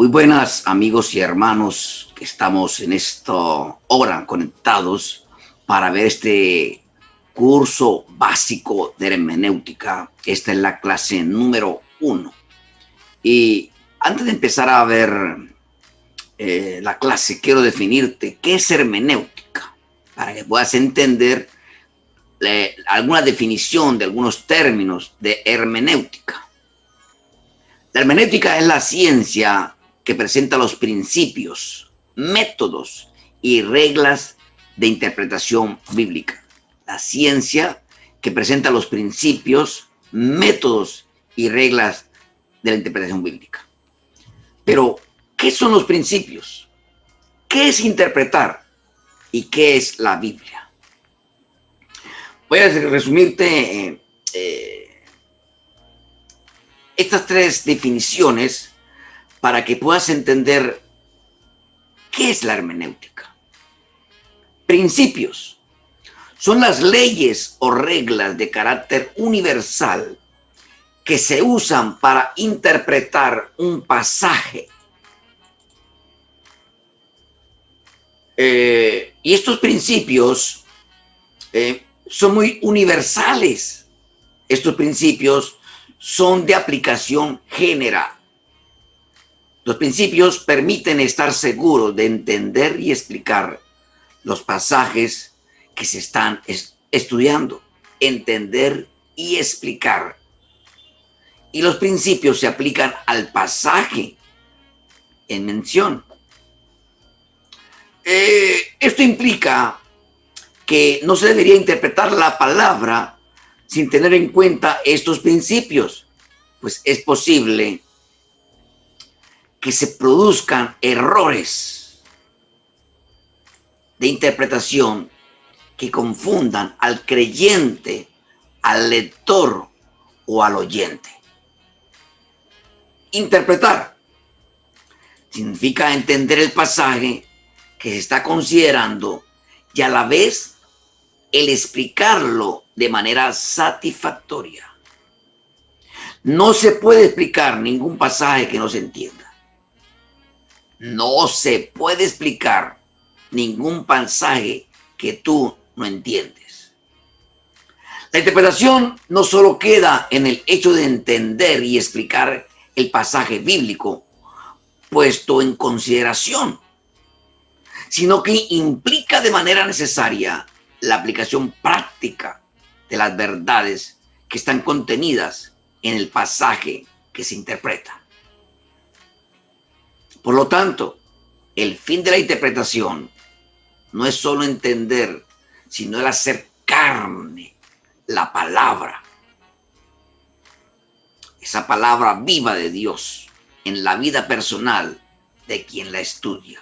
Muy buenas amigos y hermanos que estamos en esta hora conectados para ver este curso básico de hermenéutica. Esta es la clase número 1. Y antes de empezar a ver la clase, quiero definirte qué es hermenéutica para que puedas entender alguna definición de algunos términos de hermenéutica. La hermenéutica es la ciencia que presenta los principios, métodos y reglas de interpretación bíblica. La ciencia que presenta los principios, métodos y reglas de la interpretación bíblica. Pero, ¿qué son los principios? ¿Qué es interpretar? ¿Y qué es la Biblia? Voy a resumirte estas tres definiciones para que puedas entender qué es la hermenéutica. Principios son las leyes o reglas de carácter universal que se usan para interpretar un pasaje. Y estos principios son muy universales. Estos principios son de aplicación general. Los principios permiten estar seguros de entender y explicar los pasajes que se están estudiando. Entender y explicar. Y los principios se aplican al pasaje en mención. Esto implica que no se debería interpretar la palabra sin tener en cuenta estos principios, pues es posible que se produzcan errores de interpretación que confundan al creyente, al lector o al oyente. Interpretar significa entender el pasaje que se está considerando y a la vez el explicarlo de manera satisfactoria. No se puede explicar ningún pasaje que no se entienda. No se puede explicar ningún pasaje que tú no entiendes. La interpretación no solo queda en el hecho de entender y explicar el pasaje bíblico puesto en consideración, sino que implica de manera necesaria la aplicación práctica de las verdades que están contenidas en el pasaje que se interpreta. Por lo tanto, el fin de la interpretación no es solo entender, sino el hacer carne la palabra. Esa palabra viva de Dios en la vida personal de quien la estudia.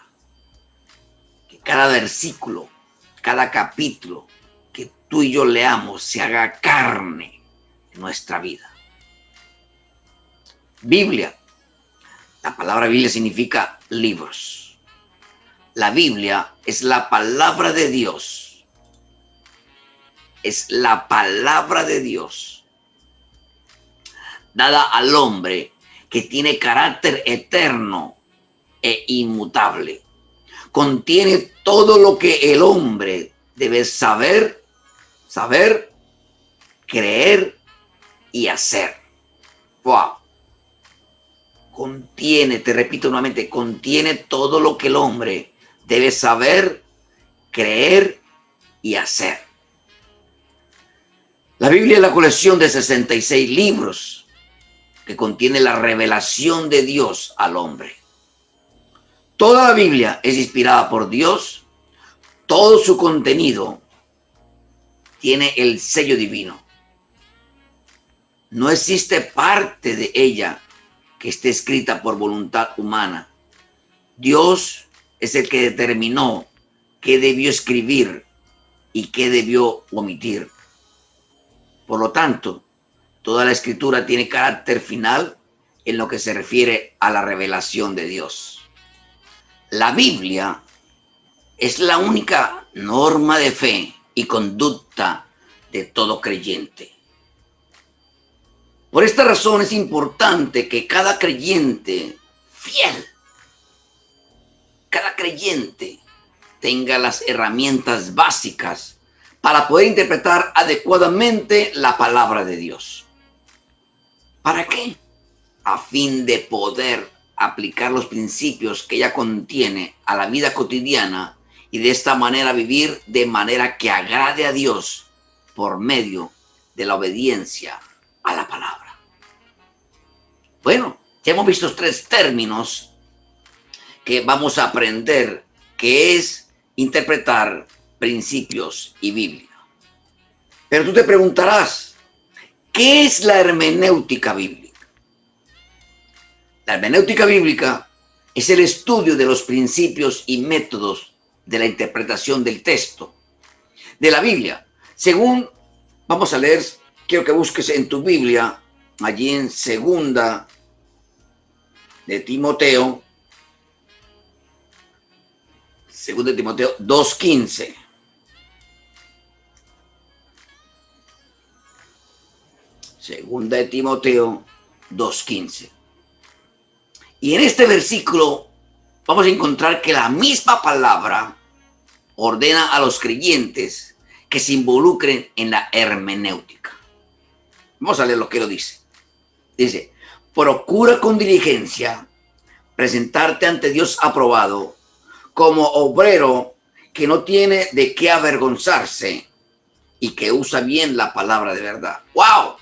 Que cada versículo, cada capítulo que tú y yo leamos se haga carne en nuestra vida. Biblia. La palabra Biblia significa libros. La Biblia es la palabra de Dios. Es la palabra de Dios dada al hombre que tiene carácter eterno e inmutable. Contiene todo lo que el hombre debe saber, creer y hacer. ¡Wow! Contiene, te repito nuevamente, contiene todo lo que el hombre debe saber, creer y hacer. La Biblia es la colección de 66 libros que contiene la revelación de Dios al hombre. Toda la Biblia es inspirada por Dios. Todo su contenido tiene el sello divino. No existe parte de ella que esté escrita por voluntad humana. Dios es el que determinó qué debió escribir y qué debió omitir. Por lo tanto, toda la escritura tiene carácter final en lo que se refiere a la revelación de Dios. La Biblia es la única norma de fe y conducta de todo creyente. Por esta razón es importante que cada creyente fiel cada creyente tenga las herramientas básicas para poder interpretar adecuadamente la palabra de Dios. ¿Para qué? A fin de poder aplicar los principios que ella contiene a la vida cotidiana y de esta manera vivir de manera que agrade a Dios por medio de la obediencia a la palabra. Bueno, ya hemos visto 3 términos que vamos a aprender, que es interpretar principios y Biblia. Pero tú te preguntarás, ¿qué es la hermenéutica bíblica? La hermenéutica bíblica es el estudio de los principios y métodos de la interpretación del texto de la Biblia. Según, vamos a leer, quiero que busques en tu Biblia, allí en 2 de Timoteo, 2 de Timoteo 2:15. Segunda de Timoteo 2:15. Y en este versículo vamos a encontrar que la misma palabra ordena a los creyentes que se involucren en la hermenéutica. Vamos a leer lo que lo dice. Dice, procura con diligencia presentarte ante Dios aprobado como obrero que no tiene de qué avergonzarse y que usa bien la palabra de verdad. ¡Wow!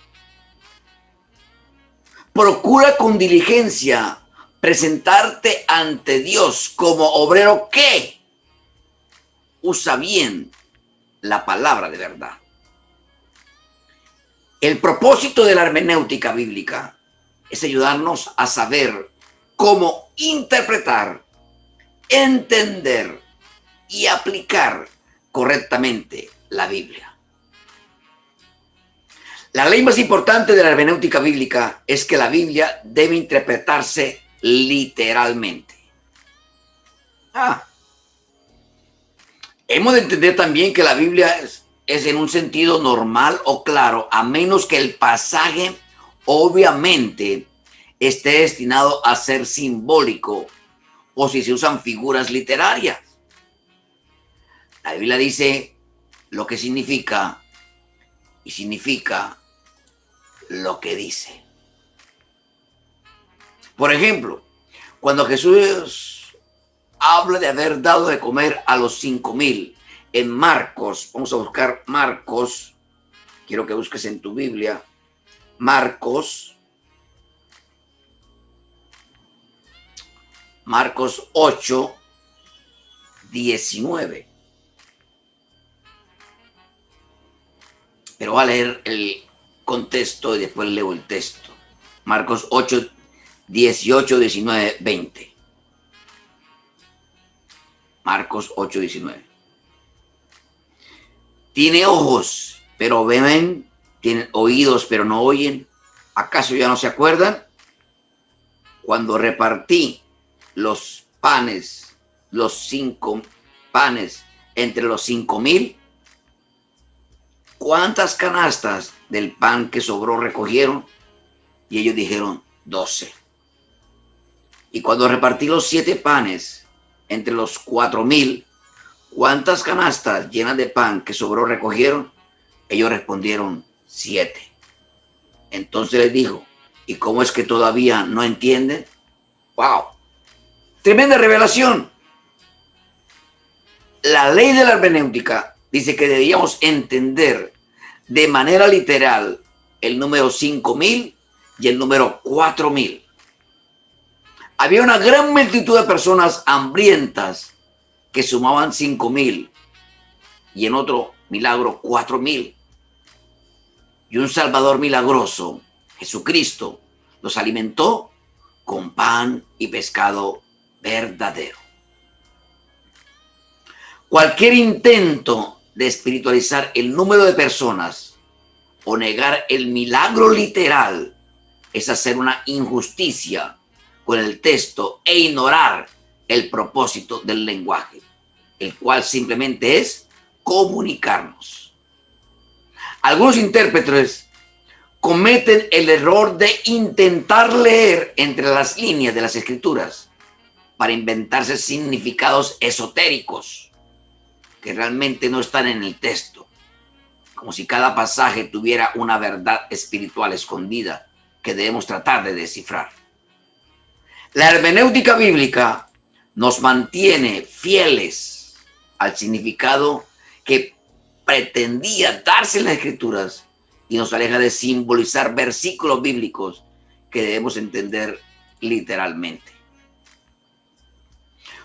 Procura con diligencia presentarte ante Dios como obrero que usa bien la palabra de verdad. El propósito de la hermenéutica bíblica es ayudarnos a saber cómo interpretar, entender y aplicar correctamente la Biblia. La ley más importante de la hermenéutica bíblica es que la Biblia debe interpretarse literalmente. Hemos de entender también que la Biblia es en un sentido normal o claro, a menos que el pasaje obviamente esté destinado a ser simbólico o si se usan figuras literarias. La Biblia dice lo que significa y significa lo que dice. Por ejemplo, cuando Jesús habla de haber dado de comer a los 5,000 en Marcos, vamos a buscar Marcos, quiero que busques en tu Biblia, Marcos 8:19. Pero voy a leer el contexto y después leo el texto. Marcos 8:18, 19, 20. Marcos 8:19. Tiene ojos, pero ven, tienen oídos, pero no oyen. ¿Acaso ya no se acuerdan? Cuando repartí los panes, los 5 panes entre los 5,000, ¿cuántas canastas del pan que sobró recogieron? Y ellos dijeron 12. Y cuando repartí los 7 panes entre los 4,000, ¿cuántas canastas llenas de pan que sobró recogieron? Ellos respondieron 7. Entonces les dijo, ¿y cómo es que todavía no entienden? ¡Wow! Tremenda revelación. La ley de la hermenéutica dice que debíamos entender de manera literal el número 5,000 y el número 4,000. Había una gran multitud de personas hambrientas que sumaban 5,000 y en otro milagro 4,000. Y un Salvador milagroso, Jesucristo, los alimentó con pan y pescado verdadero. Cualquier intento de espiritualizar el número de personas o negar el milagro literal es hacer una injusticia con el texto e ignorar el propósito del lenguaje, el cual simplemente es comunicarnos. Algunos intérpretes cometen el error de intentar leer entre las líneas de las escrituras para inventarse significados esotéricos que realmente no están en el texto, como si cada pasaje tuviera una verdad espiritual escondida que debemos tratar de descifrar. La hermenéutica bíblica nos mantiene fieles al significado que pretendía darse en las Escrituras y nos aleja de simbolizar versículos bíblicos que debemos entender literalmente.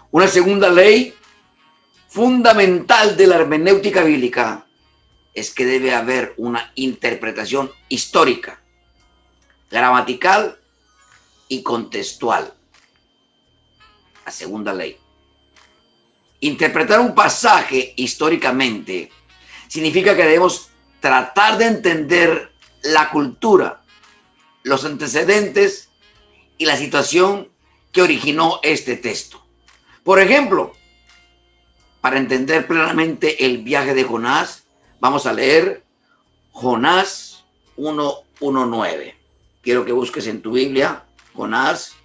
Una segunda ley fundamental de la hermenéutica bíblica es que debe haber una interpretación histórica, gramatical y contextual. La segunda ley. Interpretar un pasaje históricamente significa que debemos tratar de entender la cultura, los antecedentes y la situación que originó este texto. Por ejemplo, para entender plenamente el viaje de Jonás, vamos a leer Jonás 1:1-9. Quiero que busques en tu Biblia Jonás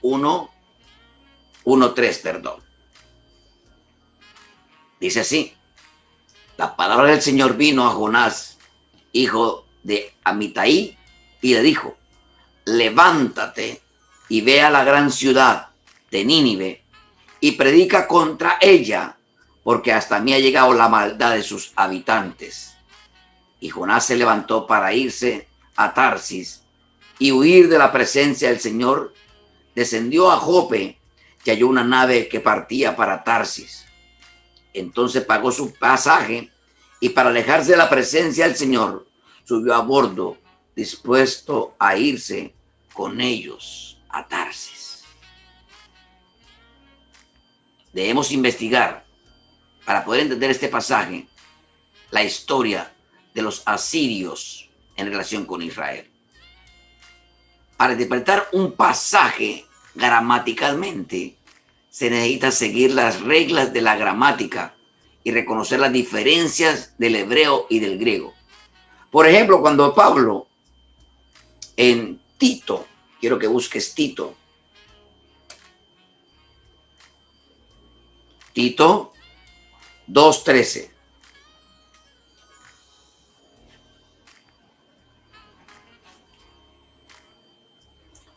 1:1-3, perdón. Dice así: la palabra del Señor vino a Jonás, hijo de Amitai, y le dijo: levántate y ve a la gran ciudad de Nínive y predica contra ella, porque hasta mí ha llegado la maldad de sus habitantes. Y Jonás se levantó para irse a Tarsis y huir de la presencia del Señor. Descendió a Jope y halló una nave que partía para Tarsis. Entonces pagó su pasaje y, para alejarse de la presencia del Señor, subió a bordo, dispuesto a irse con ellos a Tarsis. Debemos investigar, para poder entender este pasaje, la historia de los asirios en relación con Israel. Para interpretar un pasaje gramaticalmente, se necesita seguir las reglas de la gramática y reconocer las diferencias del hebreo y del griego. Por ejemplo, cuando Pablo en Tito, quiero que busques Tito 2:13.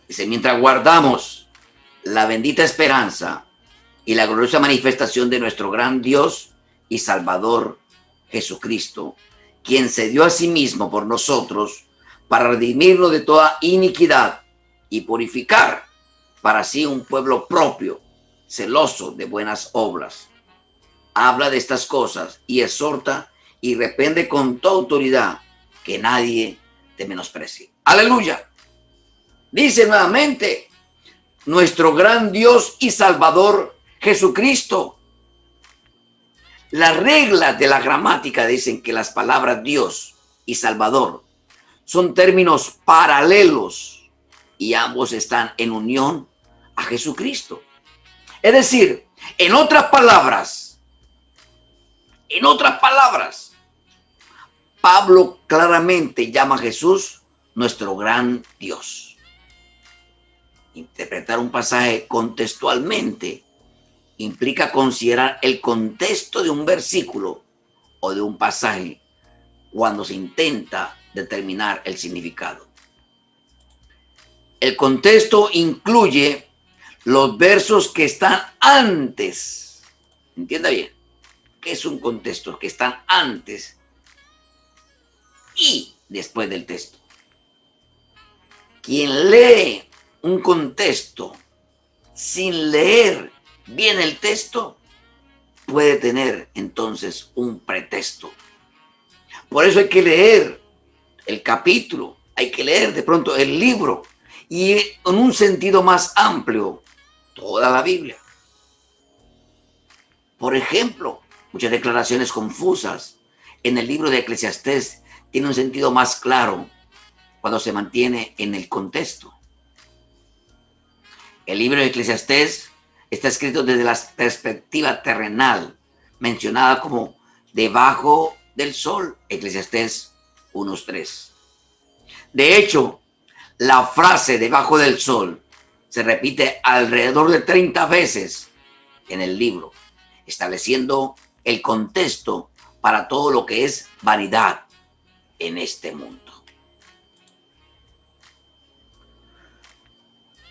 Dice: mientras guardamos la bendita esperanza y la gloriosa manifestación de nuestro gran Dios y Salvador Jesucristo, quien se dio a sí mismo por nosotros para redimirnos de toda iniquidad y purificar para sí un pueblo propio, celoso de buenas obras. Habla de estas cosas y exhorta y reprende con toda autoridad, que nadie te menosprecie. ¡Aleluya! Dice nuevamente: nuestro gran Dios y Salvador Jesucristo. Las reglas de la gramática dicen que las palabras Dios y Salvador son términos paralelos y ambos están en unión a Jesucristo. Es decir, en otras palabras, Pablo claramente llama a Jesús nuestro gran Dios. Interpretar un pasaje contextualmente implica considerar el contexto de un versículo o de un pasaje cuando se intenta determinar el significado. El contexto incluye los versos que están antes. Entienda bien, ¿qué es un contexto? Que están antes y después del texto. Quien lee un contexto sin leer bien el texto puede tener entonces un pretexto. Por eso hay que leer el capítulo, hay que leer de pronto el libro y en un sentido más amplio toda la Biblia. Por ejemplo, muchas declaraciones confusas en el libro de Eclesiastés tienen un sentido más claro cuando se mantiene en el contexto. El libro de Eclesiastés está escrito desde la perspectiva terrenal, mencionada como debajo del sol, Eclesiastés 1:3. De hecho, la frase debajo del sol se repite alrededor de 30 veces en el libro, estableciendo el contexto para todo lo que es vanidad en este mundo.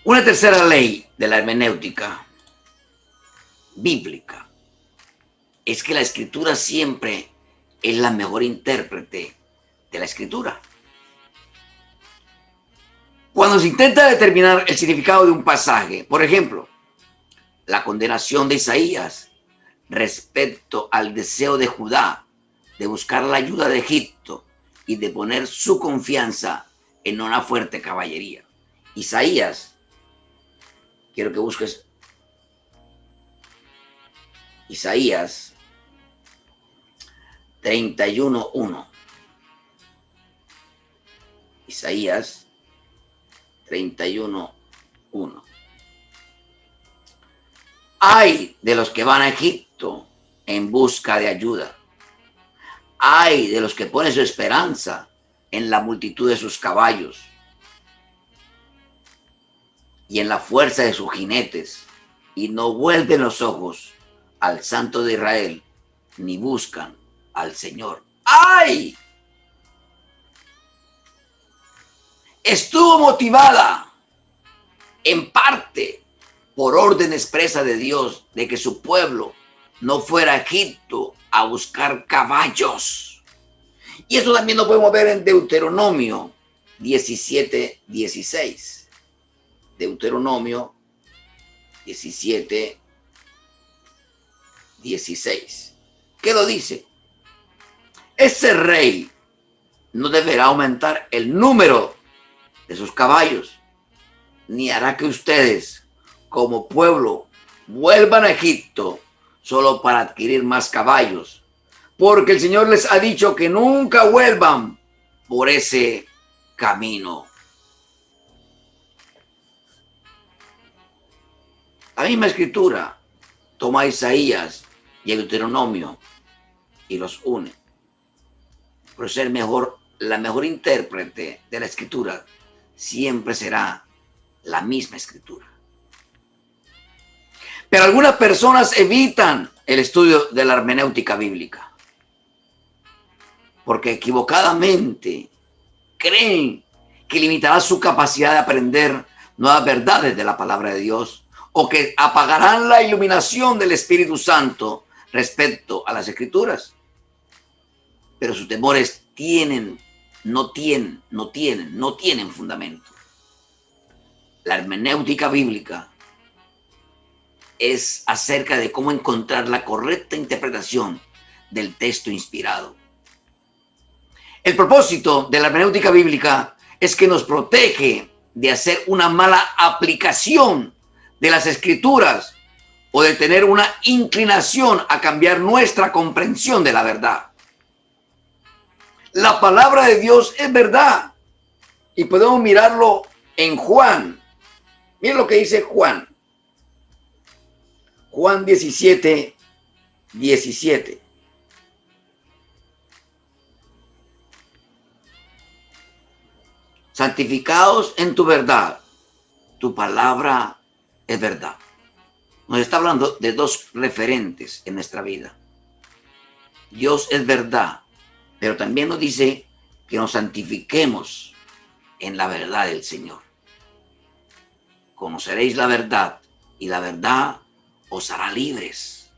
Una tercera ley de la hermenéutica bíblica es que la escritura siempre es la mejor intérprete de la escritura. Cuando se intenta determinar el significado de un pasaje, por ejemplo, la condenación de Isaías respecto al deseo de Judá de buscar la ayuda de Egipto y de poner su confianza en una fuerte caballería. Isaías, quiero que busques Isaías 31:1. Isaías 31:1. Ay de los que van a Egipto en busca de ayuda. Ay de los que ponen su esperanza en la multitud de sus caballos y en la fuerza de sus jinetes, y no vuelven los ojos al Santo de Israel, ni buscan al Señor. ¡Ay! Estuvo motivada en parte por orden expresa de Dios de que su pueblo no fuera a Egipto a buscar caballos. Y eso también lo podemos ver en Deuteronomio 17:16. Deuteronomio 17:16. ¿Qué lo dice? Ese rey no deberá aumentar el número de sus caballos, ni hará que ustedes, como pueblo, vuelvan a Egipto solo para adquirir más caballos, porque el Señor les ha dicho que nunca vuelvan por ese camino. La misma escritura toma a Isaías y a Deuteronomio y los une. Por ser la mejor intérprete de la escritura siempre será la misma escritura. Pero algunas personas evitan el estudio de la hermenéutica bíblica porque equivocadamente creen que limitará su capacidad de aprender nuevas verdades de la palabra de Dios, o que apagarán la iluminación del Espíritu Santo respecto a las Escrituras. Pero sus temores no tienen fundamento. La hermenéutica bíblica es acerca de cómo encontrar la correcta interpretación del texto inspirado. El propósito de la hermenéutica bíblica es que nos protege de hacer una mala aplicación de las escrituras o de tener una inclinación a cambiar nuestra comprensión de la verdad. La palabra de Dios es verdad y podemos mirarlo en Juan. Miren lo que dice Juan. Juan 17:17. Santificados en tu verdad, tu palabra es verdad. Nos está hablando de dos referentes en nuestra vida. Dios es verdad, pero también nos dice que nos santifiquemos en la verdad del Señor. Conoceréis la verdad y la verdad os hará libres.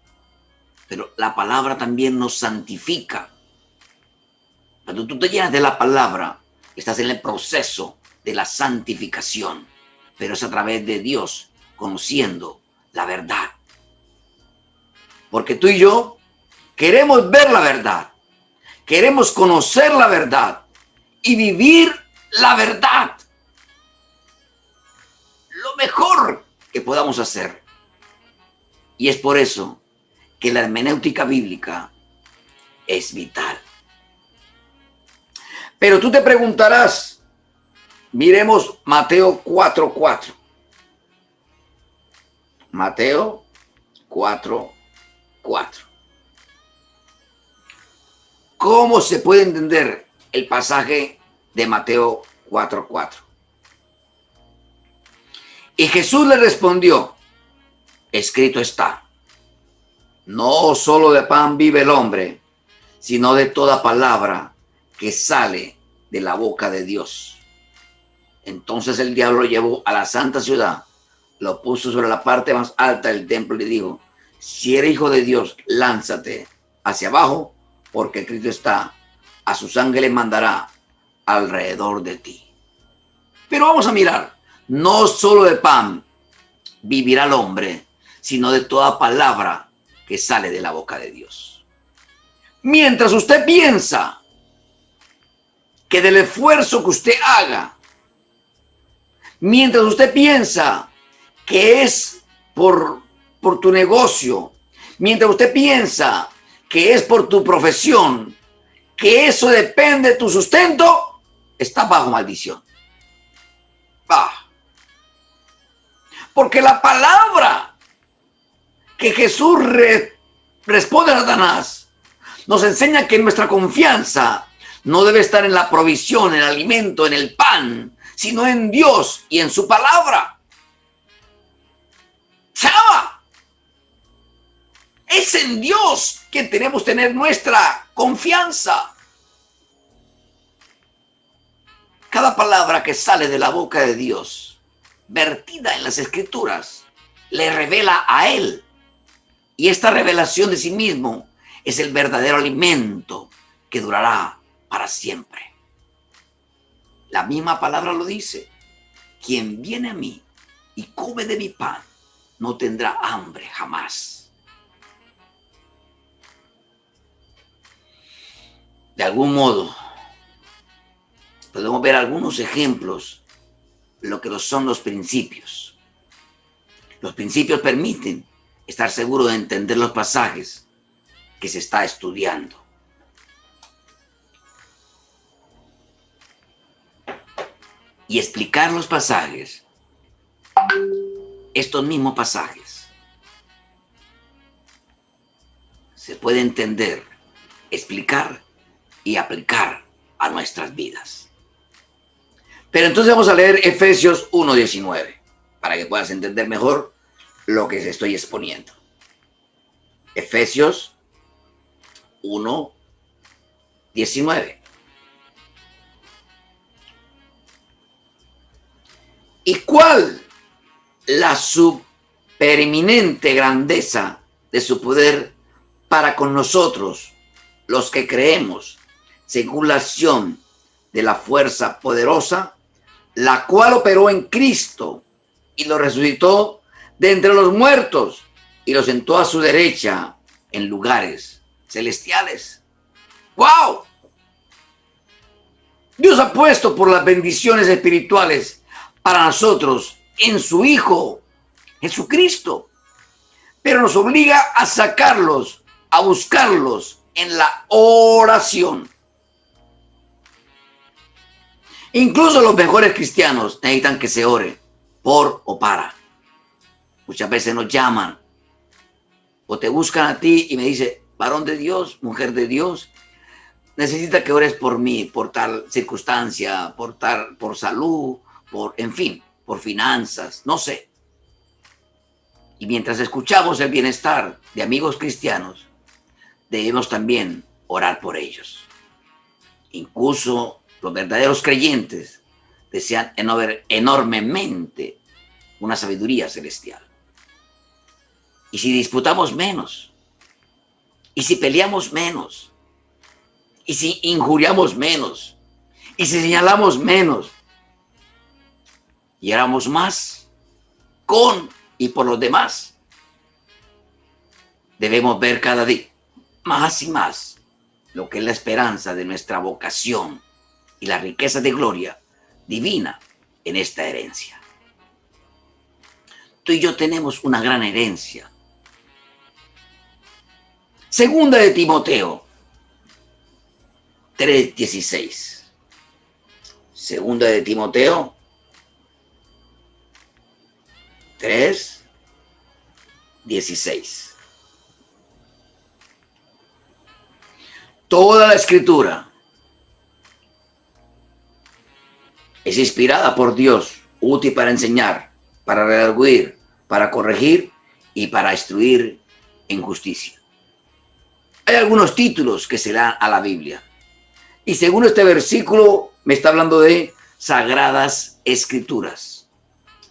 Pero la palabra también nos santifica. Cuando tú te llenas de la palabra, estás en el proceso de la santificación, pero es a través de Dios, conociendo la verdad. Porque tú y yo queremos ver la verdad, queremos conocer la verdad y vivir la verdad. Lo mejor que podamos hacer. Y es por eso que la hermenéutica bíblica es vital. Pero tú te preguntarás, miremos Mateo 4:4. Mateo 4:4. ¿Cómo se puede entender el pasaje de Mateo 4:4? Y Jesús le respondió, escrito está, no solo de pan vive el hombre, sino de toda palabra que sale de la boca de Dios. Entonces el diablo lo llevó a la santa ciudad, lo puso sobre la parte más alta del templo y le dijo, si eres hijo de Dios, lánzate hacia abajo, porque escrito está, a sus ángeles mandará alrededor de ti. Pero vamos a mirar, no solo de pan vivirá el hombre, sino de toda palabra que sale de la boca de Dios. Mientras usted piensa que del esfuerzo que usted haga, mientras usted piensa que es por tu negocio, mientras usted piensa que es por tu profesión, que eso depende de tu sustento, está bajo maldición. Porque la palabra que Jesús responde a Satanás nos enseña que nuestra confianza no debe estar en la provisión, en el alimento, en el pan, sino en Dios y en su palabra. ¡Chava! Es en Dios que tenemos que tener nuestra confianza. Cada palabra que sale de la boca de Dios, vertida en las Escrituras, le revela a Él. Y esta revelación de sí mismo es el verdadero alimento que durará para siempre. La misma palabra lo dice. Quien viene a mí y come de mi pan, no tendrá hambre jamás. De algún modo, podemos ver algunos ejemplos de lo que son los principios. Los principios permiten estar seguro de entender los pasajes que se está estudiando. Y explicar los pasajes, estos mismos pasajes, se puede entender, explicar y aplicar a nuestras vidas. Pero entonces vamos a leer Efesios 1:19 para que puedas entender mejor lo que estoy exponiendo. Efesios 1:19. ¿Y cuál la supereminente grandeza de su poder para con nosotros, los que creemos, según la acción de la fuerza poderosa, la cual operó en Cristo y lo resucitó de entre los muertos y lo sentó a su derecha en lugares celestiales? ¡Wow! Dios ha puesto por las bendiciones espirituales para nosotros en su Hijo Jesucristo, pero nos obliga a sacarlos, a buscarlos en la oración. Incluso los mejores cristianos necesitan que se ore por o para. Muchas veces nos llaman o te buscan a ti y me dice, varón de Dios, mujer de Dios, necesita que ores por mí, por tal circunstancia, por salud, en fin, por finanzas, no sé. Y mientras escuchamos el bienestar de amigos cristianos, debemos también orar por ellos. Incluso los verdaderos creyentes desean enormemente una sabiduría celestial. Y si disputamos menos, y si peleamos menos, y si injuriamos menos, y si señalamos menos, y éramos más con y por los demás, debemos ver cada día más y más lo que es la esperanza de nuestra vocación y la riqueza de gloria divina en esta herencia. Tú y yo tenemos una gran herencia. Segunda de Timoteo 3:16. Segunda de Timoteo 3:16. Toda la escritura es inspirada por Dios, útil para enseñar, para redarguir, para corregir y para instruir en justicia. Hay algunos títulos que se dan a la Biblia. Y según este versículo, me está hablando de sagradas escrituras.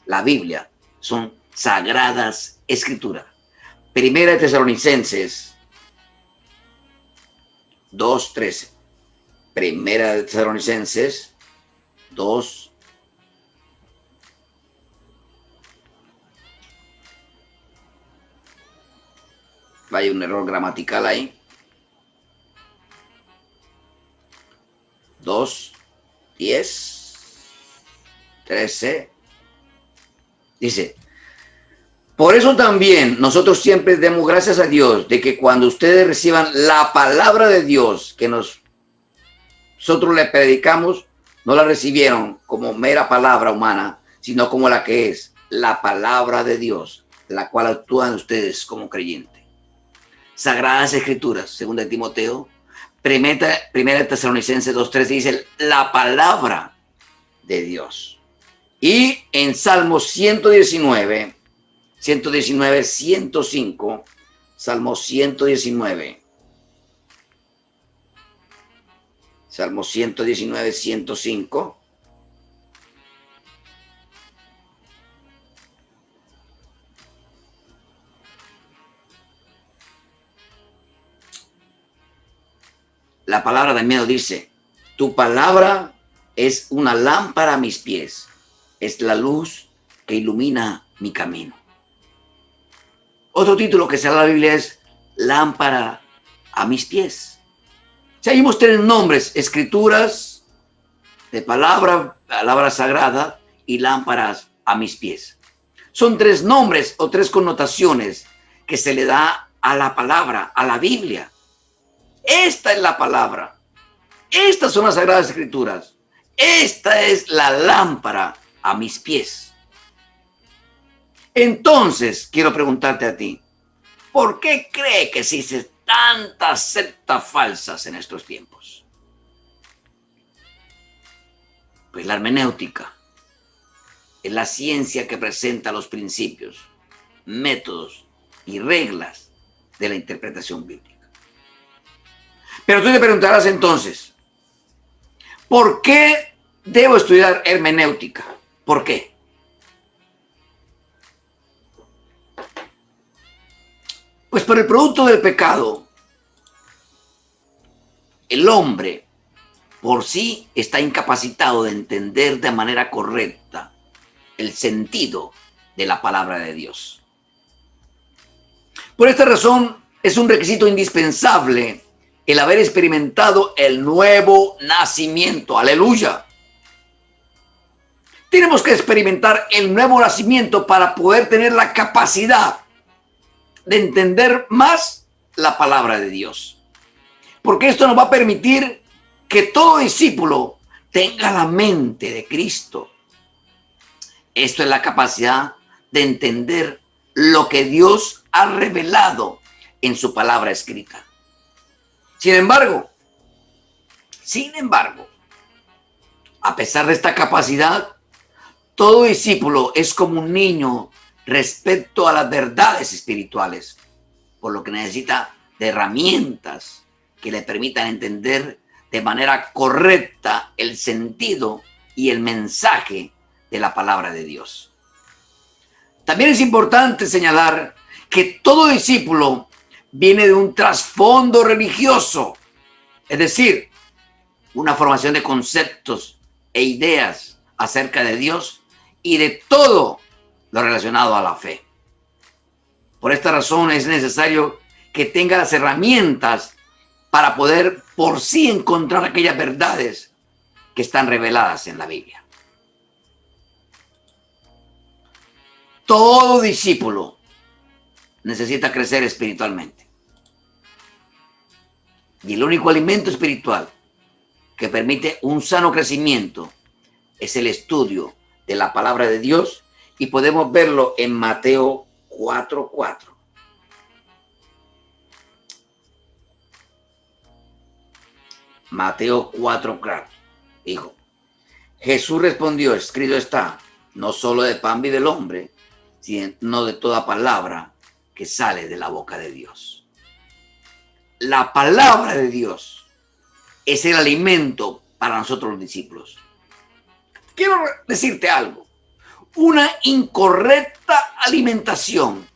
La Biblia son sagradas escrituras. Primera de Tesalonicenses 2:13. Primera de Tesalonicenses 2. Hay un error gramatical ahí. 2:10-13. Dice, por eso también nosotros siempre demos gracias a Dios de que cuando ustedes reciban la palabra de Dios que nosotros le predicamos, no la recibieron como mera palabra humana, sino como la que es la palabra de Dios, la cual actúan ustedes como creyentes. Sagradas Escrituras, según de Timoteo, primera Tesalonicenses 2:13 dice la palabra de Dios. Y en Salmo 119, 105, Salmo 119, Salmo 119, 105. La palabra también nos dice, tu palabra es una lámpara a mis pies, es la luz que ilumina mi camino. Otro título que se da en la Biblia es lámpara a mis pies. Seguimos teniendo nombres, escrituras de palabra sagrada y lámparas a mis pies. Son tres nombres o tres connotaciones que se le da a la palabra, a la Biblia. Esta es la palabra. Estas son las Sagradas Escrituras. Esta es la lámpara a mis pies. Entonces, quiero preguntarte a ti, ¿por qué cree que existen tantas sectas falsas en estos tiempos? Pues la hermenéutica es la ciencia que presenta los principios, métodos y reglas de la interpretación bíblica. Pero tú te preguntarás entonces, ¿por qué debo estudiar hermenéutica? ¿Por qué? Pues por el producto del pecado, el hombre por sí está incapacitado de entender de manera correcta el sentido de la palabra de Dios. Por esta razón, es un requisito indispensable el haber experimentado el nuevo nacimiento. ¡Aleluya! Tenemos que experimentar el nuevo nacimiento para poder tener la capacidad de entender más la palabra de Dios. Porque esto nos va a permitir que todo discípulo tenga la mente de Cristo. Esto es la capacidad de entender lo que Dios ha revelado en su palabra escrita. Sin embargo, a pesar de esta capacidad, todo discípulo es como un niño respecto a las verdades espirituales, por lo que necesita de herramientas que le permitan entender de manera correcta el sentido y el mensaje de la palabra de Dios. También es importante señalar que todo discípulo viene de un trasfondo religioso, es decir, una formación de conceptos e ideas acerca de Dios y de todo lo relacionado a la fe. Por esta razón es necesario que tenga las herramientas para poder por sí encontrar aquellas verdades que están reveladas en la Biblia. Todo discípulo necesita crecer espiritualmente. Y el único alimento espiritual que permite un sano crecimiento es el estudio de la palabra de Dios, y podemos verlo en Mateo 4:4. Mateo 4:4 dijo: Jesús respondió, escrito está, No solo de pan vive el hombre, sino de toda palabra que sale de la boca de Dios. La palabra de Dios es el alimento para nosotros los discípulos. Quiero decirte algo. Una incorrecta alimentación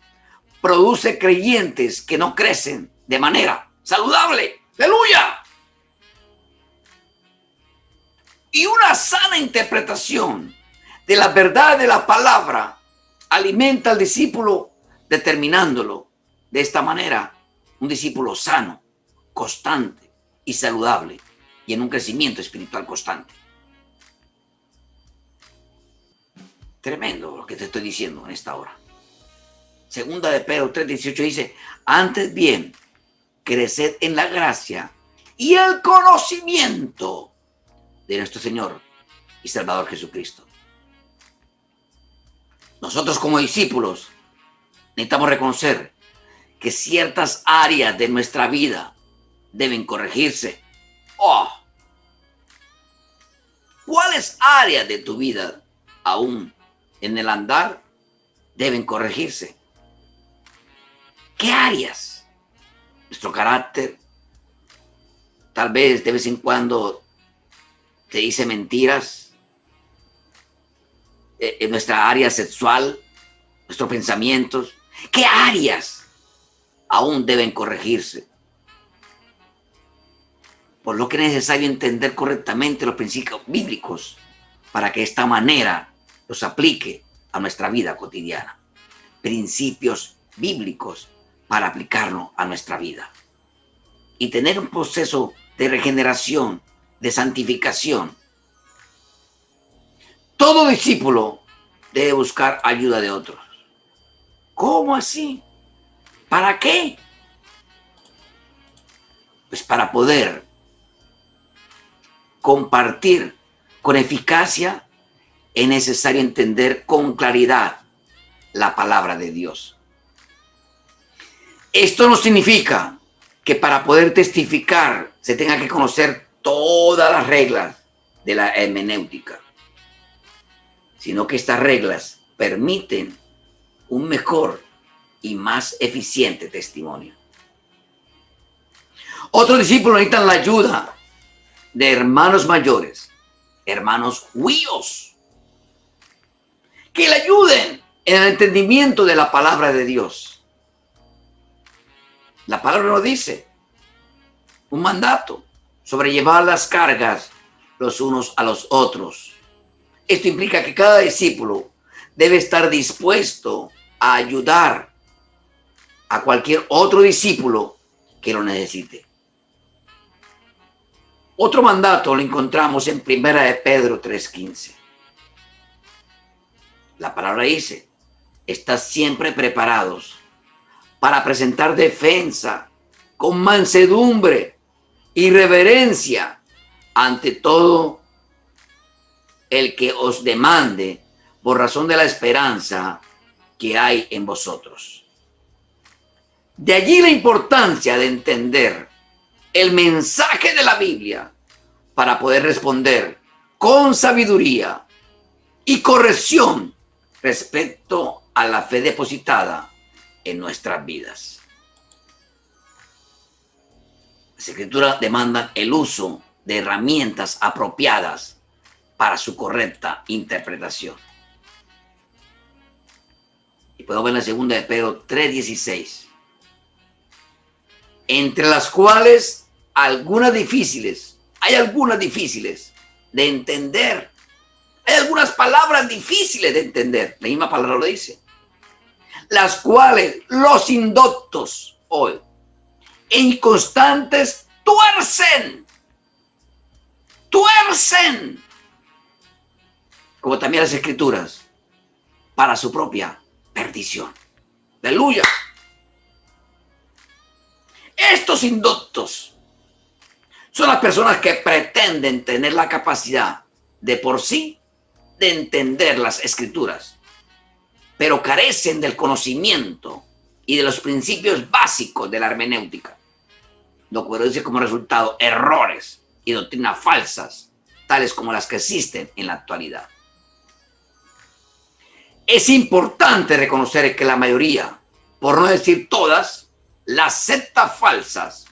produce creyentes que no crecen de manera saludable. ¡Aleluya! Y una sana interpretación de la verdad de la palabra alimenta al discípulo, determinándolo de esta manera un discípulo sano, constante y saludable, y en un crecimiento espiritual constante. Tremendo lo que te estoy diciendo en esta hora. Segunda de Pedro 3:18 dice: antes bien, creced en la gracia y el conocimiento de nuestro Señor y Salvador Jesucristo. Nosotros como discípulos necesitamos reconocer que ciertas áreas de nuestra vida deben corregirse. ¿Cuáles áreas de tu vida aún en el andar deben corregirse? ¿Qué áreas? Nuestro carácter. Tal vez de vez en cuando te dice mentiras. En nuestra área sexual, nuestros pensamientos. ¿Qué áreas aún deben corregirse? Por lo que es necesario entender correctamente los principios bíblicos para que de esta manera los aplique a nuestra vida cotidiana. Principios bíblicos para aplicarlo a nuestra vida. Y tener un proceso de regeneración, de santificación. Todo discípulo debe buscar ayuda de otros. ¿Cómo así? ¿Para qué? Pues para poder compartir con eficacia, es necesario entender con claridad la palabra de Dios. Esto no significa que para poder testificar se tenga que conocer todas las reglas de la hermenéutica, sino que estas reglas permiten un mejor y más eficiente testimonio. Otros discípulos necesitan la ayuda de hermanos mayores, hermanos huíos, que le ayuden en el entendimiento de la palabra de Dios. La palabra nos dice un mandato sobre llevar las cargas los unos a los otros. Esto implica que cada discípulo debe estar dispuesto a ayudar a cualquier otro discípulo que lo necesite. Otro mandato lo encontramos en 1 de Pedro 3:15. La palabra dice: estad siempre preparados para presentar defensa con mansedumbre y reverencia ante todo el que os demande por razón de la esperanza que hay en vosotros. De allí la importancia de entender el mensaje de la Biblia para poder responder con sabiduría y corrección respecto a la fe depositada en nuestras vidas. Las Escrituras demandan el uso de herramientas apropiadas para su correcta interpretación. Y podemos ver en la segunda de Pedro 3:16. Entre las cuales hay algunas difíciles de entender. Hay algunas palabras difíciles de entender. La misma palabra lo dice. Las cuales los indoctos hoy e inconstantes tuercen, como también las Escrituras, para su propia perdición. ¡Aleluya! Estos indoctos son las personas que pretenden tener la capacidad de por sí de entender las Escrituras, pero carecen del conocimiento y de los principios básicos de la hermenéutica, lo que produce como resultado errores y doctrinas falsas, tales como las que existen en la actualidad. Es importante reconocer que la mayoría, por no decir todas, las sectas falsas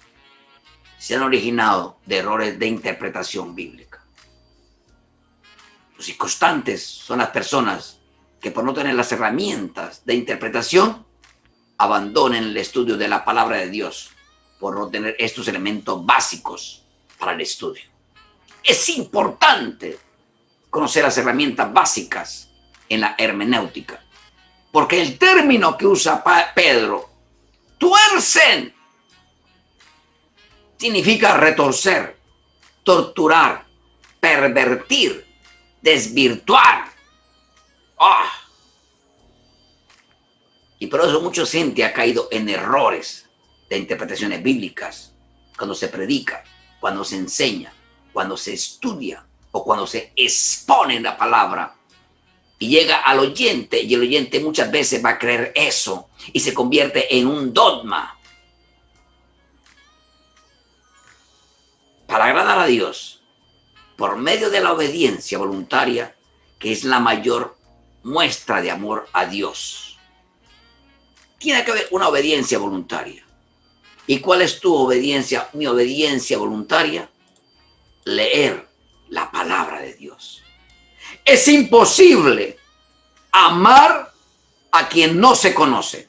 se han originado de errores de interpretación bíblica. Los inconstantes son las personas que por no tener las herramientas de interpretación abandonen el estudio de la palabra de Dios por no tener estos elementos básicos para el estudio. Es importante conocer las herramientas básicas en la hermenéutica, porque el término que usa Pedro, tuercen, significa retorcer, torturar, pervertir, desvirtuar. Y por eso mucha gente ha caído en errores de interpretaciones bíblicas cuando se predica, cuando se enseña, cuando se estudia o cuando se expone la palabra. Y llega al oyente, y el oyente muchas veces va a creer eso y se convierte en un dogma. Para agradar a Dios, por medio de la obediencia voluntaria, que es la mayor muestra de amor a Dios. Tiene que haber una obediencia voluntaria. ¿Y cuál es tu obediencia? Mi obediencia voluntaria, leer la palabra de Dios. Es imposible amar a quien no se conoce.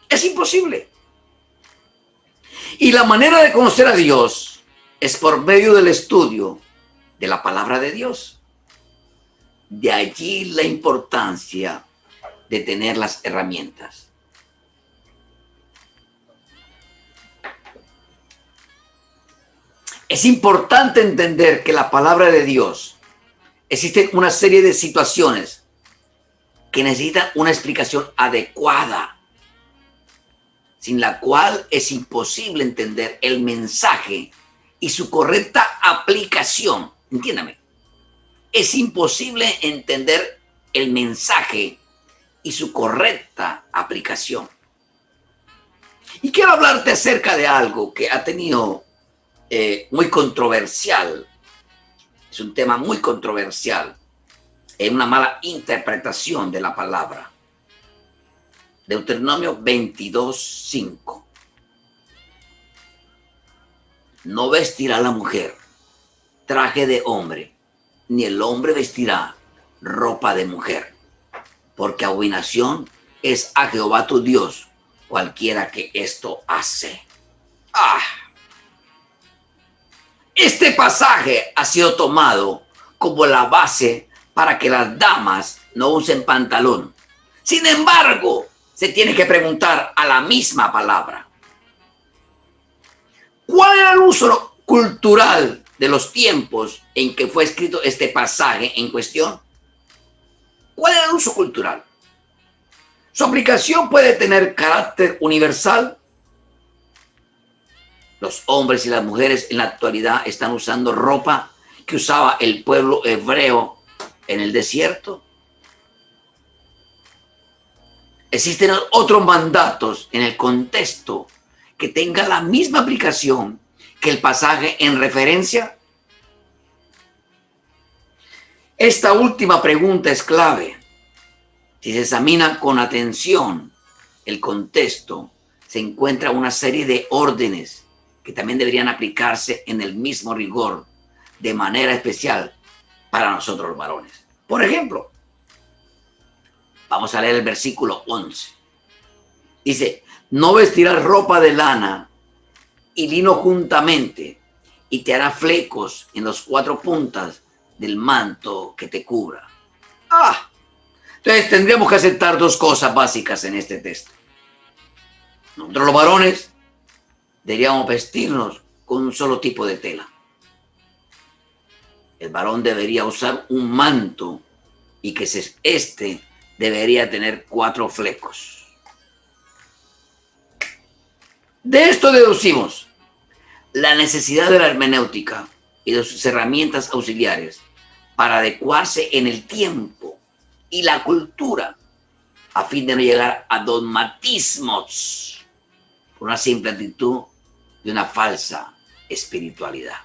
Es imposible. Y la manera de conocer a Dios es por medio del estudio de la palabra de Dios. De allí la importancia de tener las herramientas. Es importante entender que la palabra de Dios existen una serie de situaciones que necesitan una explicación adecuada, sin la cual es imposible entender el mensaje y su correcta aplicación. Entiéndame, es imposible entender el mensaje y su correcta aplicación. Y quiero hablarte acerca de algo que ha tenido muy controversial. Es un tema muy controversial en una mala interpretación de la palabra. Deuteronomio 22:5. No vestirá la mujer traje de hombre, ni el hombre vestirá ropa de mujer, porque abominación es a Jehová tu Dios cualquiera que esto hace. Este pasaje ha sido tomado como la base para que las damas no usen pantalón. Sin embargo, se tiene que preguntar a la misma palabra: ¿cuál era el uso cultural de los tiempos en que fue escrito este pasaje en cuestión? ¿Cuál era el uso cultural? Su aplicación puede tener carácter universal. Los hombres y las mujeres en la actualidad están usando ropa que usaba el pueblo hebreo en el desierto. Existen otros mandatos en el contexto que tengan la misma aplicación que el pasaje en referencia. Esta última pregunta es clave. Si se examina con atención el contexto, se encuentra una serie de órdenes que también deberían aplicarse en el mismo rigor, de manera especial para nosotros los varones. Por ejemplo, vamos a leer el versículo 11. Dice: no vestirás ropa de lana y lino juntamente, y te hará flecos en las 4 puntas del manto que te cubra. Entonces tendríamos que aceptar 2 cosas básicas en este texto. Nosotros los varones deberíamos vestirnos con un solo tipo de tela. El varón debería usar un manto y que este debería tener 4 flecos. De esto deducimos la necesidad de la hermenéutica y de sus herramientas auxiliares para adecuarse en el tiempo y la cultura a fin de no llegar a dogmatismos por una simple actitud de una falsa espiritualidad.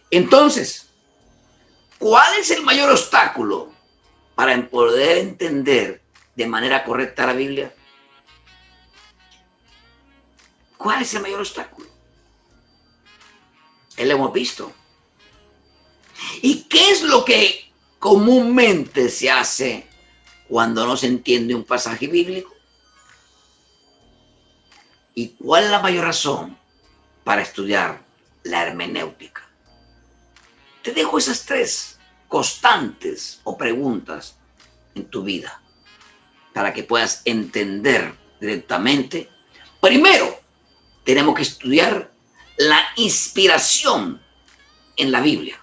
Entonces, ¿cuál es el mayor obstáculo para poder entender de manera correcta la Biblia? ¿Cuál es el mayor obstáculo? Lo hemos visto. ¿Y qué es lo que comúnmente se hace cuando no se entiende un pasaje bíblico? ¿Y cuál es la mayor razón para estudiar la hermenéutica? Te dejo esas tres constantes o preguntas en tu vida para que puedas entender directamente. Primero, tenemos que estudiar la inspiración en la Biblia.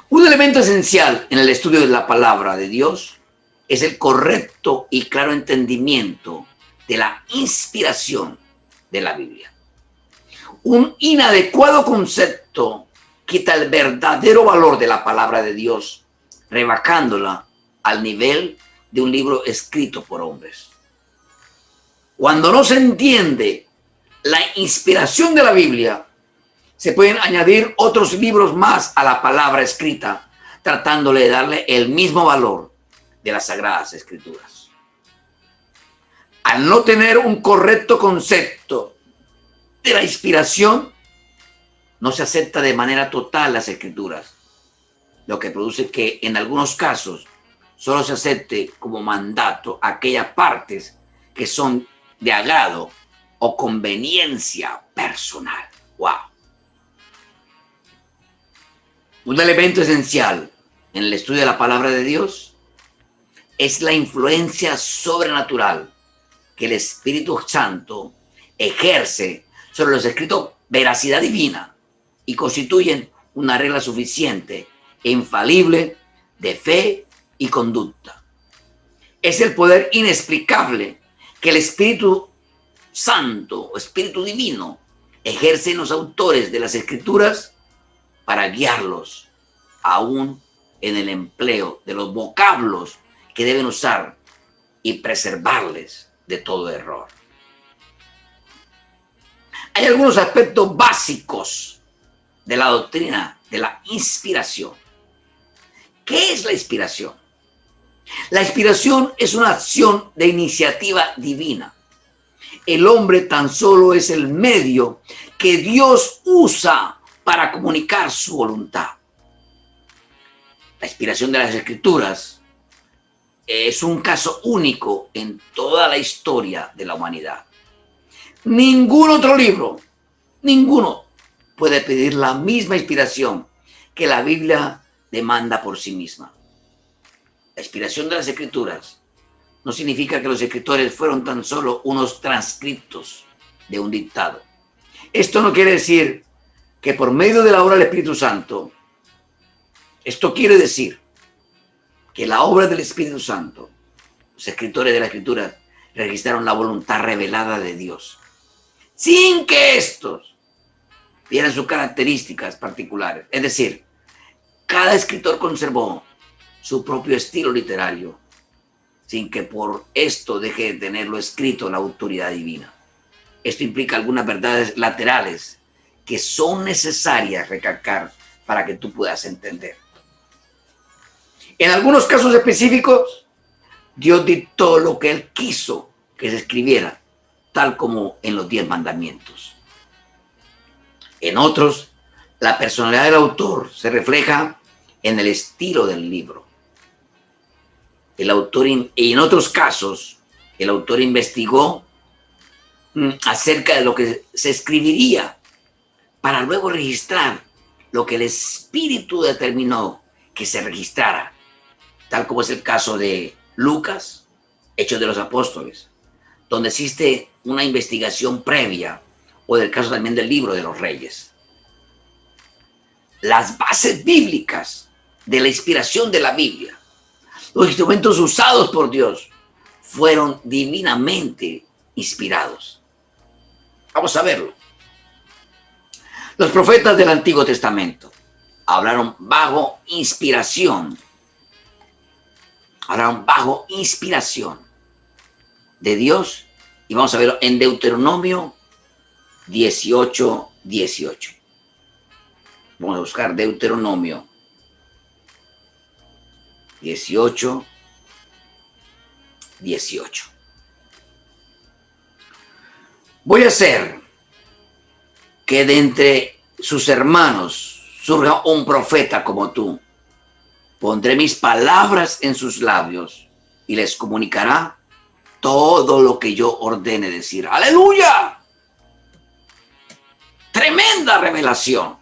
Un elemento esencial en el estudio de la palabra de Dios es el correcto y claro entendimiento de la inspiración de la Biblia. Un inadecuado concepto quita el verdadero valor de la palabra de Dios, rebajándola al nivel de un libro escrito por hombres. Cuando no se entiende la inspiración de la Biblia, se pueden añadir otros libros más a la palabra escrita, tratándole de darle el mismo valor de las Sagradas Escrituras. Al no tener un correcto concepto de la inspiración, no se acepta de manera total las Escrituras, lo que produce que en algunos casos solo se acepte como mandato aquellas partes que son de agrado o conveniencia personal. ¡Wow! Un elemento esencial en el estudio de la palabra de Dios es la influencia sobrenatural que el Espíritu Santo ejerce sobre los escritos, veracidad divina, y constituyen una regla suficiente e infalible de fe y conducta. Es el poder inexplicable que el Espíritu Santo o Espíritu Divino ejerce en los autores de las Escrituras para guiarlos aún en el empleo de los vocablos que deben usar y preservarles de todo error. Hay algunos aspectos básicos de la doctrina de la inspiración. ¿Qué es la inspiración? La inspiración es una acción de iniciativa divina. El hombre tan solo es el medio que Dios usa para comunicar su voluntad. La inspiración de las Escrituras es un caso único en toda la historia de la humanidad. Ningún otro libro, ninguno, puede pedir la misma inspiración que la Biblia demanda por sí misma. La inspiración de las Escrituras no significa que los escritores fueron tan solo unos transcriptos de un dictado. Esto no quiere decir que por medio de la obra del Espíritu Santo, esto quiere decir que la obra del Espíritu Santo, los escritores de la Escritura registraron la voluntad revelada de Dios, sin que estos vieran sus características particulares. Es decir, cada escritor conservó su propio estilo literario, sin que por esto deje de tenerlo escrito la autoridad divina. Esto implica algunas verdades laterales que son necesarias recalcar para que tú puedas entender. En algunos casos específicos, Dios dictó lo que Él quiso que se escribiera, tal como en los 10 mandamientos. En otros, la personalidad del autor se refleja en el estilo del libro. Y en otros casos, el autor investigó acerca de lo que se escribiría para luego registrar lo que el Espíritu determinó que se registrara, tal como es el caso de Lucas, Hechos de los Apóstoles, donde existe una investigación previa, o del caso también del Libro de los Reyes. Las bases bíblicas de la inspiración de la Biblia, los instrumentos usados por Dios, fueron divinamente inspirados. Vamos a verlo. Los profetas del Antiguo Testamento hablaron bajo inspiración. Hablaron bajo inspiración de Dios. Y vamos a verlo en Deuteronomio 18:18. Vamos a buscar Deuteronomio 18, 18. Voy a hacer que de entre sus hermanos surja un profeta como tú. Pondré mis palabras en sus labios y les comunicará todo lo que yo ordene decir. ¡Aleluya! Tremenda revelación.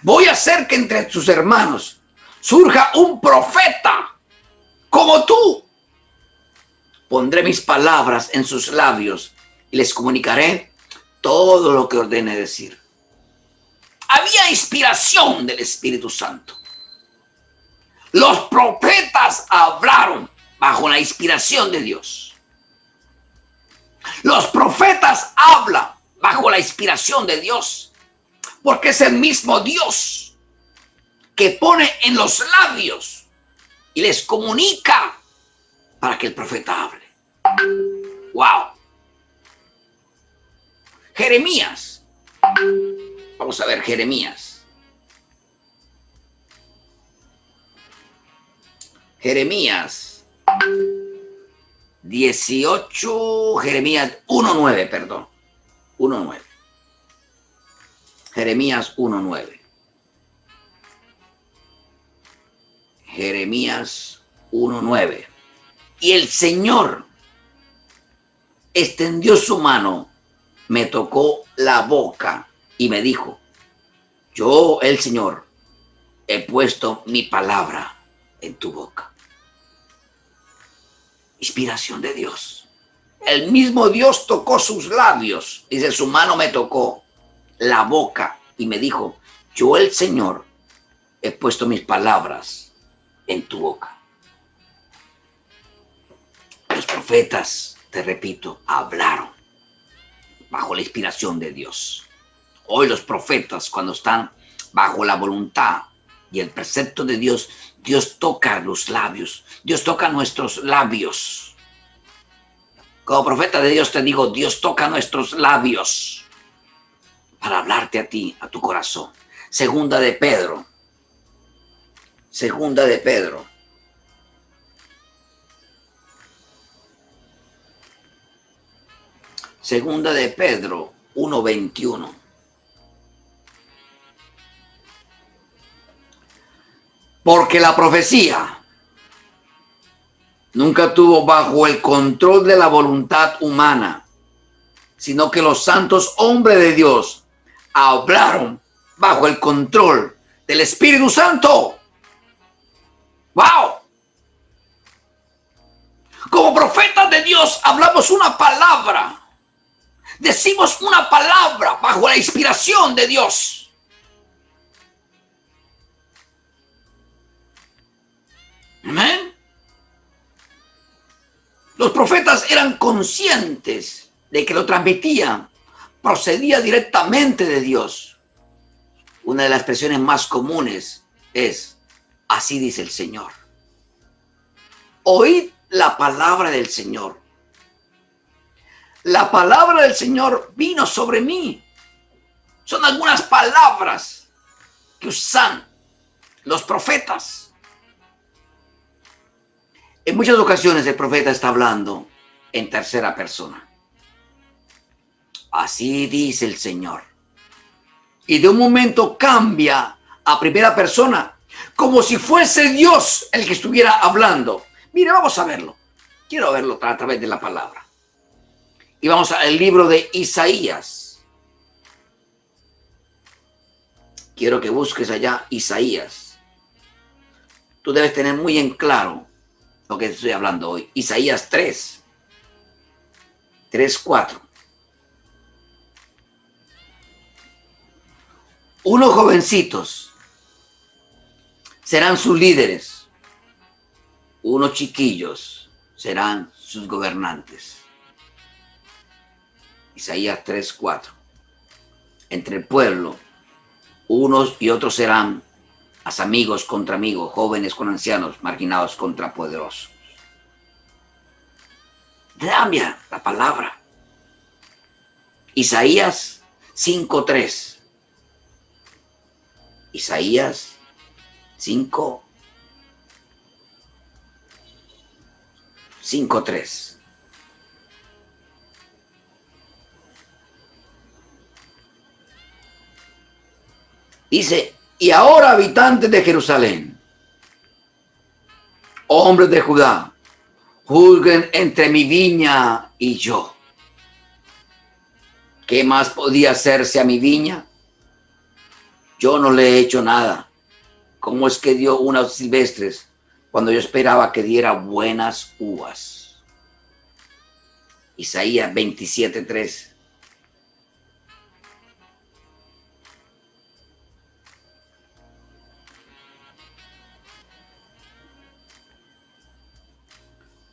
Voy a hacer que entre sus hermanos surja un profeta como tú. Pondré mis palabras en sus labios y les comunicaré todo lo que ordene decir. Había inspiración del Espíritu Santo. Los profetas hablaron bajo la inspiración de Dios. Los profetas hablan bajo la inspiración de Dios, porque es el mismo Dios que pone en los labios y les comunica para que el profeta hable. ¡Wow! Jeremías. Vamos a ver Jeremías. Jeremías 18, Jeremías 1:9, perdón. 1:9. Jeremías 1:9. Jeremías 1:9. Y el Señor extendió su mano, me tocó la boca y me dijo: yo, el Señor, he puesto mi palabra en tu boca. Inspiración de Dios. El mismo Dios tocó sus labios. Dice, su mano me tocó la boca y me dijo: yo, el Señor, he puesto mis palabras en tu boca. Los profetas, te repito, hablaron bajo la inspiración de Dios. Hoy los profetas, cuando están bajo la voluntad y el precepto de Dios, Dios toca los labios, Dios toca nuestros labios. Como profeta de Dios te digo, Dios toca nuestros labios para hablarte a ti, a tu corazón. Segunda de Pedro. Segunda de Pedro. Segunda de Pedro 1:21. Porque la profecía nunca tuvo bajo el control de la voluntad humana, sino que los santos hombres de Dios hablaron bajo el control del Espíritu Santo. ¡Wow! Como profetas de Dios hablamos una palabra, decimos una palabra bajo la inspiración de Dios. Amén. Los profetas eran conscientes de que lo transmitían, procedía directamente de Dios. Una de las expresiones más comunes es: así dice el Señor. Oíd la palabra del Señor. La palabra del Señor vino sobre mí. Son algunas palabras que usan los profetas. En muchas ocasiones el profeta está hablando en tercera persona. Así dice el Señor. Y de un momento cambia a primera persona, como si fuese Dios el que estuviera hablando. Mire, vamos a verlo. Quiero verlo a través de la palabra. Y vamos al libro de Isaías. Quiero que busques allá Isaías. Tú debes tener muy en claro lo que estoy hablando hoy. Isaías 3:4. Unos jovencitos serán sus líderes. Unos chiquillos serán sus gobernantes. Isaías 3:4. Entre el pueblo, unos y otros serán amigos contra amigos, jóvenes con ancianos, marginados contra poderosos. Cambia la palabra. Isaías 5:3. Isaías 5, 5:3. Dice, y ahora habitantes de Jerusalén, hombres de Judá, juzguen entre mi viña y yo. ¿Qué más podía hacerse a mi viña? Yo no le he hecho nada. ¿Cómo es que dio unas silvestres cuando yo esperaba que diera buenas uvas? Isaías 27:3.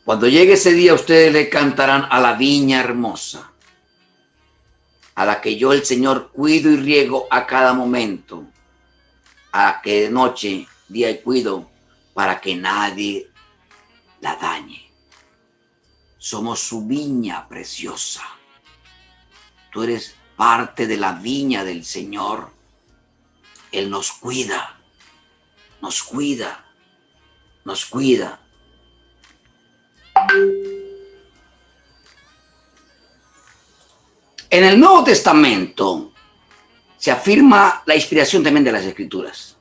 Cuando llegue ese día, ustedes le cantarán a la viña hermosa, a la que yo, el Señor, cuido y riego a cada momento, a la que de noche, día y cuido, para que nadie la dañe. Somos su viña preciosa. Tú eres parte de la viña del Señor. Él nos cuida, nos cuida, nos cuida. En el Nuevo Testamento se afirma la inspiración también de las Escrituras.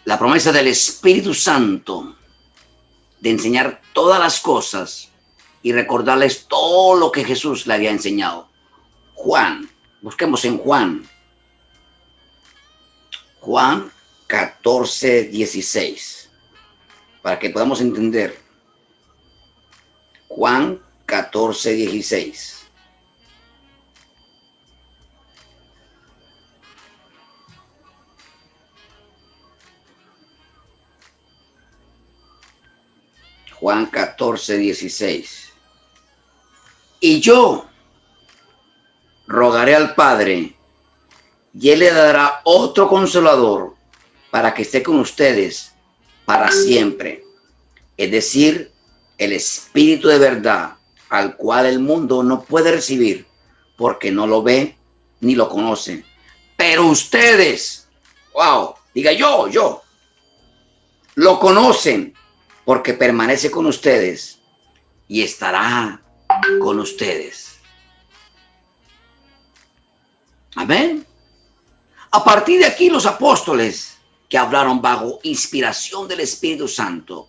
La promesa del Espíritu Santo de enseñar todas las cosas y recordarles todo lo que Jesús le había enseñado. Juan, busquemos en Juan 14:16, para que podamos entender. Juan 14:16. Juan 14:16. Y yo rogaré al Padre, y Él le dará otro consolador para que esté con ustedes para siempre. Es decir, el Espíritu de verdad, al cual el mundo no puede recibir porque no lo ve ni lo conoce. Pero ustedes, diga yo, lo conocen porque permanece con ustedes y estará con ustedes. Amén. A partir de aquí, los apóstoles que hablaron bajo inspiración del Espíritu Santo,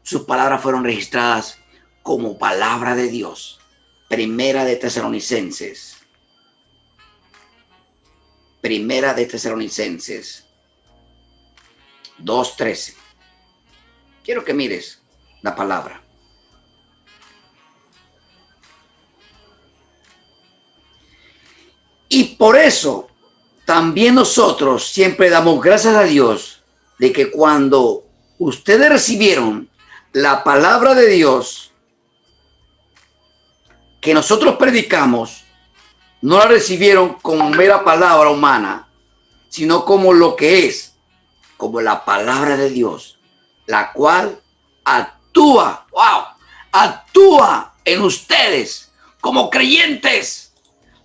sus palabras fueron registradas como palabra de Dios. Primera de Tesalonicenses 2:13. Quiero que mires la palabra. Y por eso también nosotros siempre damos gracias a Dios de que cuando ustedes recibieron la palabra de Dios que nosotros predicamos, no la recibieron como mera palabra humana, sino como lo que es, como la palabra de Dios, la cual actúa en ustedes como creyentes.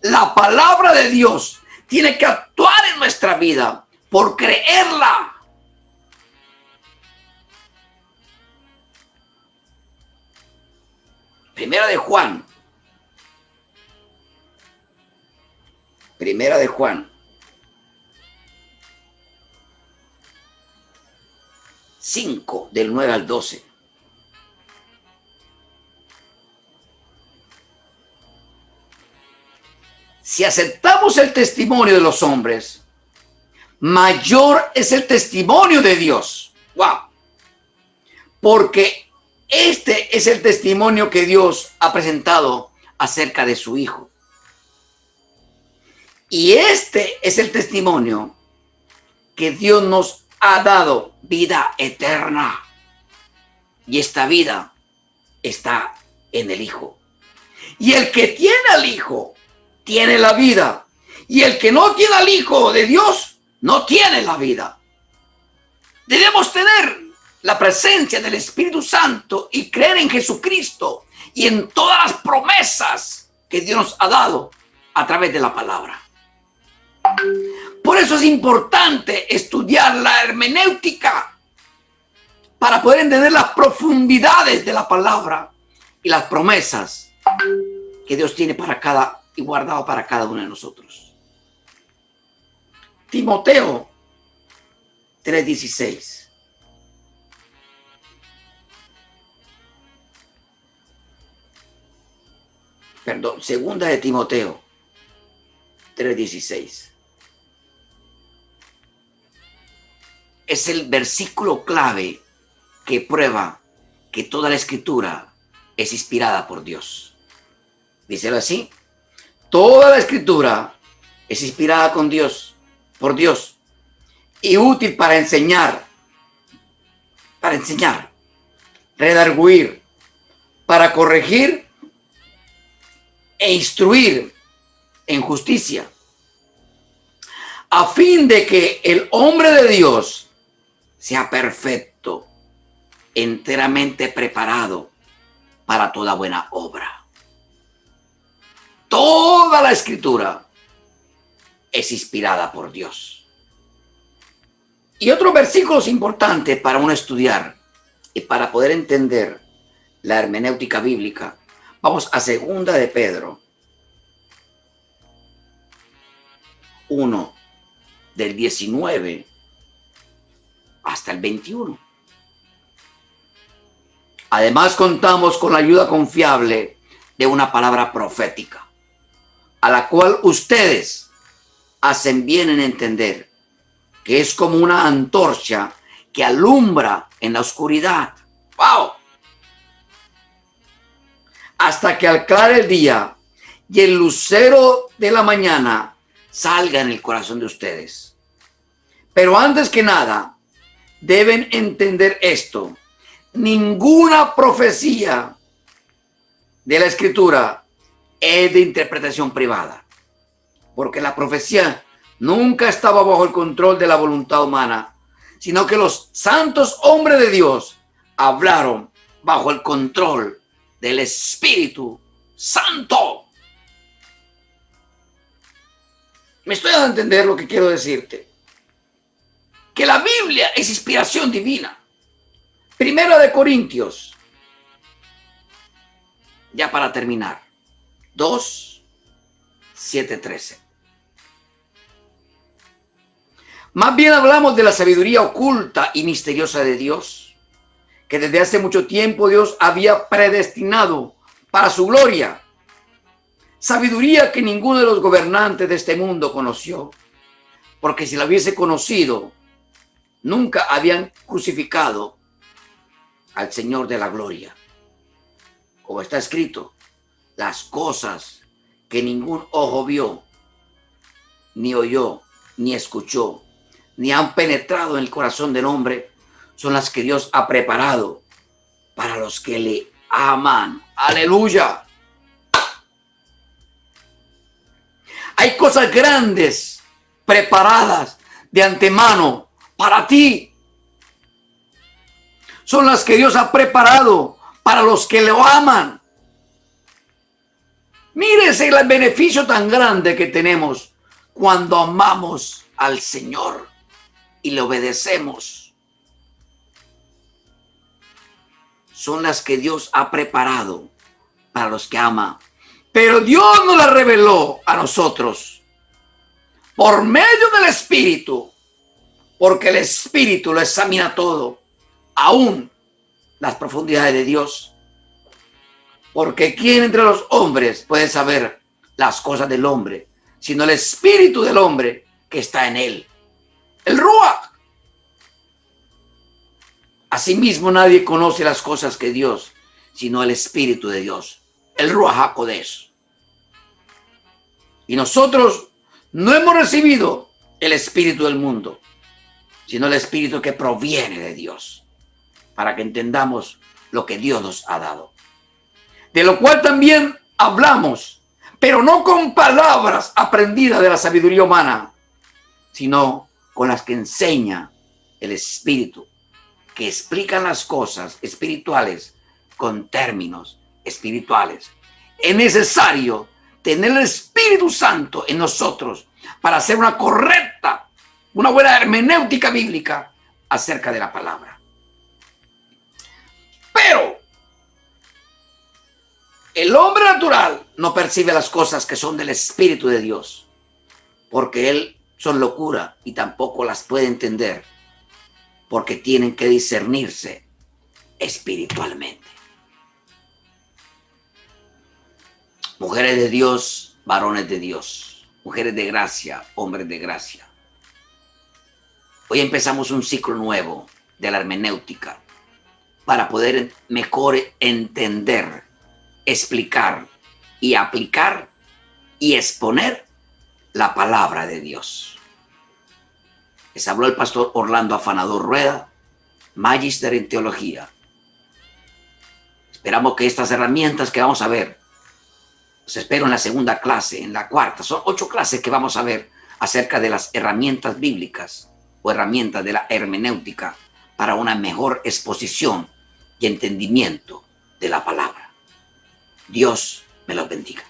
La palabra de Dios tiene que actuar en nuestra vida por creerla. Primera de Juan 5, del 9 al 12. Si aceptamos el testimonio de los hombres, mayor es el testimonio de Dios. Porque este es el testimonio que Dios ha presentado acerca de su Hijo. Y este es el testimonio que Dios nos ha dado, vida eterna. Y esta vida está en el Hijo. Y el que tiene al Hijo tiene la vida. Y el que no tiene al Hijo de Dios no tiene la vida. Debemos tener la presencia del Espíritu Santo y creer en Jesucristo y en todas las promesas que Dios nos ha dado a través de la palabra. Por eso es importante estudiar la hermenéutica para poder entender las profundidades de la palabra y las promesas que Dios tiene para cada y guardado para cada uno de nosotros. Timoteo 3:16. Perdón, segunda de Timoteo 3:16. Es el versículo clave que prueba que toda la escritura es inspirada por Dios. Díselo así. Toda la escritura es inspirada con Dios, por Dios, y útil para enseñar, redarguir, para corregir e instruir en justicia, a fin de que el hombre de Dios sea perfecto, enteramente preparado para toda buena obra. Toda la escritura es inspirada por Dios. Y otros versículos importantes para uno estudiar y para poder entender la hermenéutica bíblica. Vamos a segunda de Pedro 1, del 19 hasta el 21. Además, contamos con la ayuda confiable de una palabra profética, a la cual ustedes hacen bien en entender que es como una antorcha que alumbra en la oscuridad. ¡Wow! Hasta que aclare el día y el lucero de la mañana salga en el corazón de ustedes. Pero antes que nada, deben entender esto. Ninguna profecía de la Escritura es de interpretación privada, porque la profecía nunca estaba bajo el control de la voluntad humana, sino que los santos hombres de Dios hablaron bajo el control del Espíritu Santo. ¿Me estoy dando a entender lo que quiero decirte? Que la Biblia es inspiración divina. Primera de Corintios, ya para terminar, 2, 7, 13. Más bien hablamos de la sabiduría oculta y misteriosa de Dios, que desde hace mucho tiempo Dios había predestinado para su gloria. Sabiduría que ninguno de los gobernantes de este mundo conoció, porque si la hubiese conocido, nunca habían crucificado al Señor de la gloria. Como está escrito, las cosas que ningún ojo vio, ni oyó, ni escuchó, ni han penetrado en el corazón del hombre, son las que Dios ha preparado para los que le aman. ¡Aleluya! Hay cosas grandes preparadas de antemano para ti. Son las que Dios ha preparado para los que lo aman. Mírese el beneficio tan grande que tenemos cuando amamos al Señor y le obedecemos. Son las que Dios ha preparado para los que ama. Pero Dios nos las reveló a nosotros por medio del Espíritu, porque el Espíritu lo examina todo, aún las profundidades de Dios. Porque ¿quién entre los hombres puede saber las cosas del hombre, sino el espíritu del hombre que está en él? El Ruach. Asimismo, nadie conoce las cosas que Dios, sino el Espíritu de Dios, el Ruach HaKodesh. Y nosotros no hemos recibido el espíritu del mundo, sino el espíritu que proviene de Dios, para que entendamos lo que Dios nos ha dado. De lo cual también hablamos, pero no con palabras aprendidas de la sabiduría humana, sino con las que enseña el Espíritu, que explican las cosas espirituales con términos espirituales. Es necesario tener el Espíritu Santo en nosotros para hacer una correcta, una buena hermenéutica bíblica acerca de la palabra. Pero el hombre natural no percibe las cosas que son del Espíritu de Dios, porque él son locura y tampoco las puede entender, porque tienen que discernirse espiritualmente. Mujeres de Dios, varones de Dios, mujeres de gracia, hombres de gracia. Hoy empezamos un ciclo nuevo de la hermenéutica para poder mejor entender, explicar y aplicar y exponer la palabra de Dios. Les habló el pastor Orlando Afanador Rueda, magíster en teología. Esperamos que estas herramientas que vamos a ver, os espero en la segunda clase, en la cuarta, son 8 clases que vamos a ver acerca de las herramientas bíblicas o herramientas de la hermenéutica para una mejor exposición y entendimiento de la palabra. Dios me los bendiga.